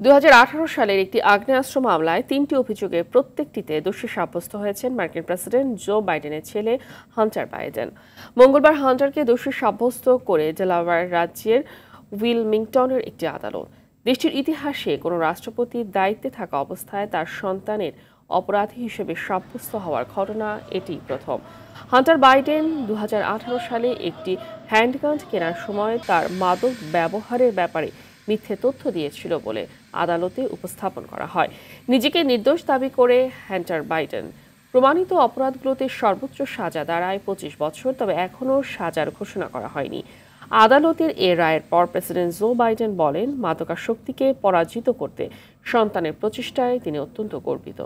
2018 সালের একটি আগ্নেয়াস্ত্র মামলায় 3টি অভিযোগের প্রত্যেকটিতে দোষী সাব্যস্ত হয়েছেন মার্কিন প্রেসিডেন্ট জো বাইডেনের ছেলে হান্টার বাইডেন। মঙ্গলবার হান্টারকে দোষী সাব্যস্ত করে ডেলাওয়্যার রাজ্যের উইলমিংটনের একটি আদালত দেশটির ইতিহাসে কোনো রাষ্ট্রপতির দায়িত্বে থাকা অবস্থায় তার সন্তানের অপরাধী হিসেবে সাব্যস্ত হওয়ার ঘটনা এটি প্রথম। হান্টার বাইডেন 2018 সালে একটি হ্যান্ডগান কেনার সময় তার মাদক ব্যবহারের ব্যাপারে মিথ্যে তথ্য দিয়েছিল বলে আদালতে উপস্থাপন করা হয়। নিজেকে নির্দোষ দাবি করে হান্টার বাইডেন প্রমাণিত অপরাধগুলোতে সর্বোচ্চ সাজা দাঁড়ায় 25 বছর, তবে এখনও সাজার ঘোষণা করা হয়নি। আদালতের এ রায়ের পর প্রেসিডেন্ট জো বাইডেন বলেন, মাদকাসক্তিকে পরাজিত করতে সন্তানের প্রচেষ্টায় তিনি অত্যন্ত গর্বিত।